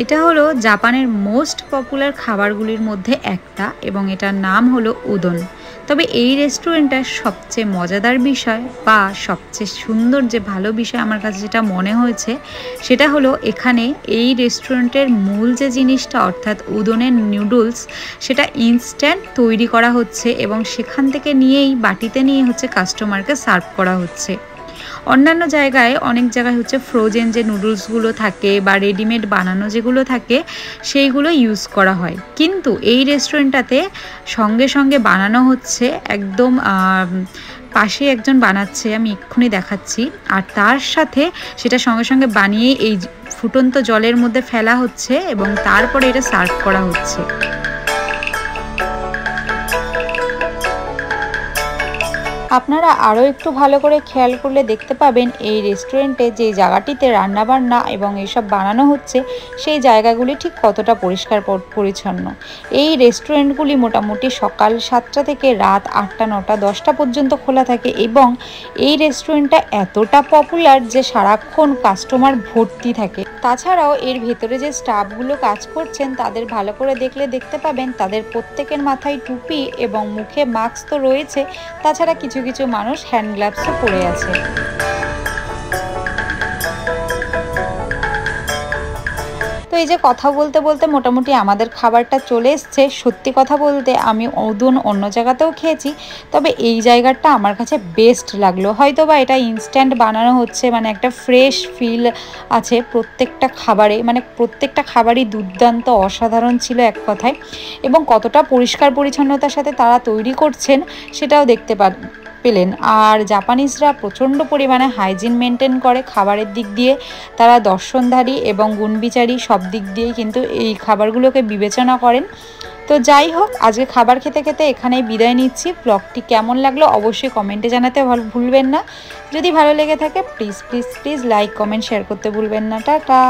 এটা হলো জাপানের মোস্ট পপুলার খাবারগুলির মধ্যে একটা এবং এটার নাম হলো উদন। তবে এই রেস্টুরেন্টটার সবচেয়ে মজাদার বিষয় বা সবচেয়ে সুন্দর যে ভালো বিষয় আমার কাছে যেটা মনে হয়েছে সেটা হলো এখানে এই রেস্টুরেন্টের মূল যে জিনিসটা অর্থাৎ উদনের নুডলস সেটা ইনস্ট্যান্ট তৈরি করা হচ্ছে এবং সেখান থেকে নিয়েই বাটিতে নিয়ে হচ্ছে কাস্টমারকে সার্ভ করা হচ্ছে। অন্যান্য জায়গায় অনেক জায়গায় হচ্ছে ফ্রোজেন যে নুডলসগুলো থাকে বা রেডিমেড বানানো যেগুলো থাকে সেইগুলো ইউজ করা হয়, কিন্তু এই রেস্টুরেন্টটাতে সঙ্গে সঙ্গে বানানো হচ্ছে একদম পাশে একজন বানাচ্ছে, আমি এক্ষুনি দেখাচ্ছি, আর তার সাথে সেটা সঙ্গে সঙ্গে বানিয়ে এই ফুটন্ত জলের মধ্যে ফেলা হচ্ছে এবং তারপরে এটা সার্ভ করা হচ্ছে। আপনারা আরও একটু ভালো করে খেয়াল করলে দেখতে পাবেন এই রেস্টুরেন্টে যে জায়গাটিতে রান্নাবান্না এবং এসব বানানো হচ্ছে সেই জায়গাগুলি ঠিক কতটা পরিষ্কার পরিচ্ছন্ন। এই রেস্টুরেন্টগুলি মোটামুটি সকাল 7টা থেকে রাত 8টা 9টা 10টা পর্যন্ত খোলা থাকে এবং এই রেস্টুরেন্টটা এতটা পপুলার যে সারাক্ষণ কাস্টমার ভর্তি থাকে। তাছাড়াও এর ভেতরে যে স্টাফগুলো কাজ করছেন তাদের ভালো করে দেখলে দেখতে পাবেন তাদের প্রত্যেকের মাথায় টুপি এবং মুখে মাস্ক তো রয়েছে, তাছাড়া কিছু কিছু মানুষ হ্যান্ড গ্লাভসও পরে আছে। তো এই যে কথা বলতে বলতে মোটামুটি আমাদের খাবারটা চলে এসছে। সত্যি কথা বলতে আমি উদন অন্য জায়গাতেও খেয়েছি, তবে এই জায়গাটা আমার কাছে বেস্ট লাগলো। হয়তো বা এটা ইনস্ট্যান্ট বানানো হচ্ছে, মানে একটা ফ্রেশ ফিল আছে প্রত্যেকটা খাবারে, মানে প্রত্যেকটা খাবারই দুর্দান্ত অসাধারণ ছিল এক কথায়, এবং কতটা পরিষ্কার পরিচ্ছন্নতার সাথে তারা তৈরি করছেন সেটাও দেখতে পেলেন। আর জাপানিজরা প্রচণ্ড পরিমাণে হাইজিন মেনটেন করে খাবারের দিক দিয়ে, তারা দর্শনধারী এবং গুণবিচারী সব দিক দিয়েই কিন্তু এই খাবারগুলোকে বিবেচনা করেন। তো যাই হোক, আজকে খাবার খেতে খেতে এখানেই বিদায় নিচ্ছি। ব্লগটি কেমন লাগলো অবশ্যই কমেন্টে জানাতে ভুলবেন না। যদি ভালো লেগে থাকে please please please like comment share করতে ভুলবেন না। টাটা।